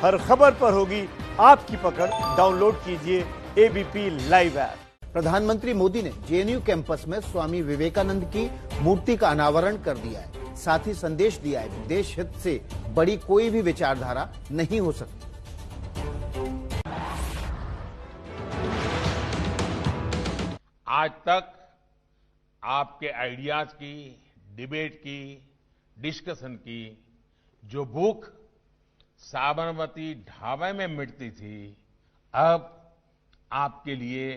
हर खबर पर होगी आपकी पकड़। डाउनलोड कीजिए एबीपी लाइव ऐप। प्रधानमंत्री मोदी ने जेएनयू कैंपस में स्वामी विवेकानंद की मूर्ति का अनावरण कर दिया है। साथ ही संदेश दिया है कि देश हित से बड़ी कोई भी विचारधारा नहीं हो सकती। आज तक आपके आइडियाज की, डिबेट की, डिस्कशन की जो भूख साबरमती ढाबे में मिटती थी, अब आपके लिए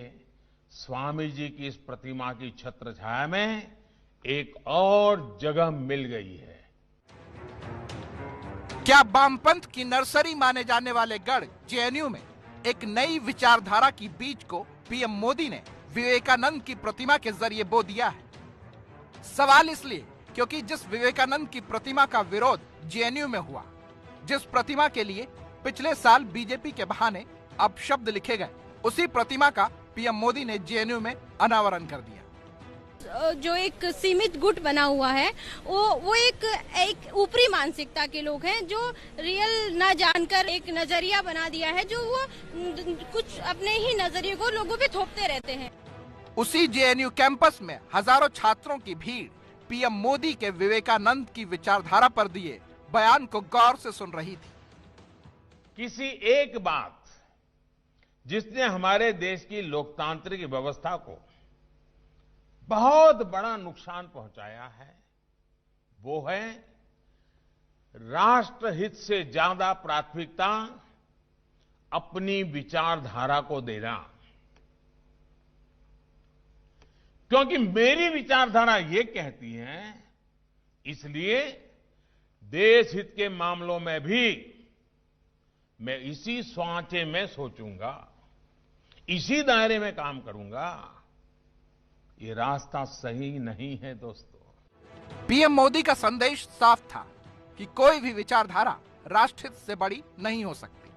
स्वामी जी की इस प्रतिमा की छत्र छाया में एक और जगह मिल गई है। क्या वामपंथ की नर्सरी माने जाने वाले गढ़ जेएनयू में एक नई विचारधारा की बीज को पीएम मोदी ने विवेकानंद की प्रतिमा के जरिए बो दिया है? सवाल इसलिए क्योंकि जिस विवेकानंद की प्रतिमा का विरोध जेएनयू में हुआ, जिस प्रतिमा के लिए पिछले साल बीजेपी के बहाने अपशब्द लिखे गए, उसी प्रतिमा का पीएम मोदी ने जेएनयू में अनावरण कर दिया। जो एक सीमित गुट बना हुआ है, वो एक ऊपरी मानसिकता के लोग हैं जो रियल ना जानकर एक नजरिया बना दिया है, जो वो कुछ अपने ही नजरिए को लोगों पे थोपते रहते हैं। उसी जेएनयू कैंपस में हजारों छात्रों की भीड़ पीएम मोदी के विवेकानंद की विचारधारा पर दिए बयान को गौर से सुन रही थी। किसी एक बात जिसने हमारे देश की लोकतांत्रिक व्यवस्था को बहुत बड़ा नुकसान पहुंचाया है, वो है राष्ट्रहित से ज्यादा प्राथमिकता अपनी विचारधारा को देना। क्योंकि मेरी विचारधारा ये कहती है, इसलिए देश हित के मामलों में भी मैं इसी सांचे में सोचूंगा, इसी दायरे में काम करूंगा। ये रास्ता सही नहीं है दोस्तों। पीएम मोदी का संदेश साफ था कि कोई भी विचारधारा राष्ट्रहित से बड़ी नहीं हो सकती।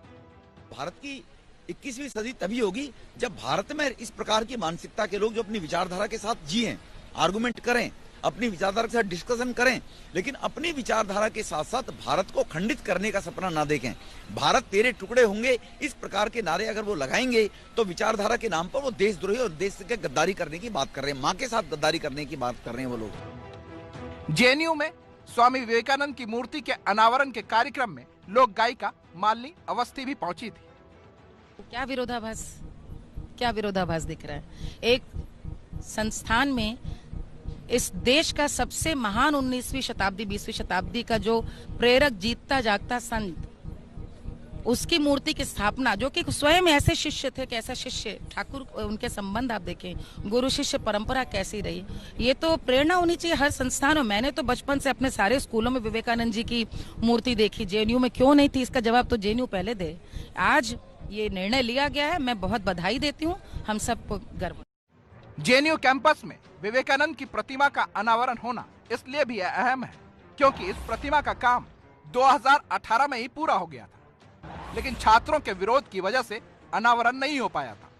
भारत की 21वीं सदी तभी होगी जब भारत में इस प्रकार की मानसिकता के लोग जो अपनी विचारधारा के साथ जिएं, आर्गुमेंट करें, अपनी विचारधारा के साथ डिस्कशन करें, लेकिन अपनी विचारधारा के साथ साथ भारत को खंडित करने का सपना ना देखें। भारत तेरे टुकड़े होंगे, इस प्रकार के नारे अगर वो लगाएंगे तो विचारधारा के नाम पर वो देशद्रोही और देश से गद्दारी करने की बात कर रहे हैं, मां के साथ गद्दारी करने की बात कर रहे हैं वो लोग। जेएनयू में स्वामी विवेकानंद की मूर्ति के अनावरण के कार्यक्रम में लोक गायिका मालिनी अवस्थी भी पहुंची थी। क्या विरोधाभास दिख रहा है? एक संस्थान में इस देश का सबसे महान 19वीं शताब्दी 20वीं शताब्दी का जो प्रेरक जीतता जागता संत, उसकी मूर्ति की स्थापना, जो कि स्वयं ऐसे शिष्य थे कि ऐसा शिष्य ठाकुर, उनके संबंध आप देखें, गुरु शिष्य परंपरा कैसी रही, ये तो प्रेरणा होनी चाहिए हर संस्थान में। मैंने तो बचपन से अपने सारे स्कूलों में विवेकानंद जी की मूर्ति देखी, जेएनयू में क्यों नहीं थी? इसका जवाब तो जेएनयू पहले दे। आज ये निर्णय लिया गया है, मैं बहुत बधाई देती हूँ, हम सबको गर्व। जेएनयू कैंपस में विवेकानंद की प्रतिमा का अनावरण होना इसलिए भी अहम है क्योंकि इस प्रतिमा का काम 2018 में ही पूरा हो गया था, लेकिन छात्रों के विरोध की वजह से अनावरण नहीं हो पाया था।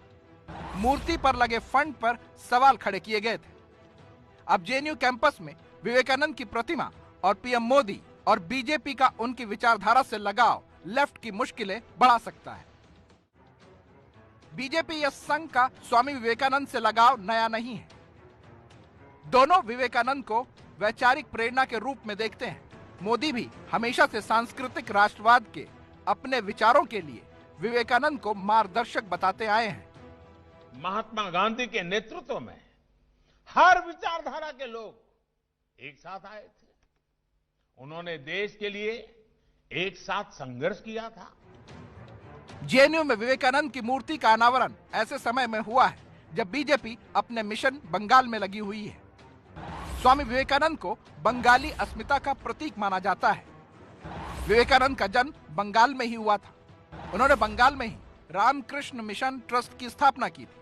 मूर्ति पर लगे फंड पर सवाल खड़े किए गए थे। अब जेएनयू कैंपस में विवेकानंद की प्रतिमा और पीएम मोदी और बीजेपी का उनकी विचारधारा से लगाव लेफ्ट की मुश्किलें बढ़ा सकता है। बीजेपी या संघ का स्वामी विवेकानंद से लगाव नया नहीं है। दोनों विवेकानंद को वैचारिक प्रेरणा के रूप में देखते हैं। मोदी भी हमेशा से सांस्कृतिक राष्ट्रवाद के अपने विचारों के लिए विवेकानंद को मार्गदर्शक बताते आए हैं। महात्मा गांधी के नेतृत्व में हर विचारधारा के लोग एक साथ आए थे। उन्होंने देश के लिए एक साथ संघर्ष किया था। जेएनयू में विवेकानंद की मूर्ति का अनावरण ऐसे समय में हुआ है जब बीजेपी अपने मिशन बंगाल में लगी हुई है। स्वामी विवेकानंद को बंगाली अस्मिता का प्रतीक माना जाता है। विवेकानंद का जन्म बंगाल में ही हुआ था। उन्होंने बंगाल में ही रामकृष्ण मिशन ट्रस्ट की स्थापना की थी।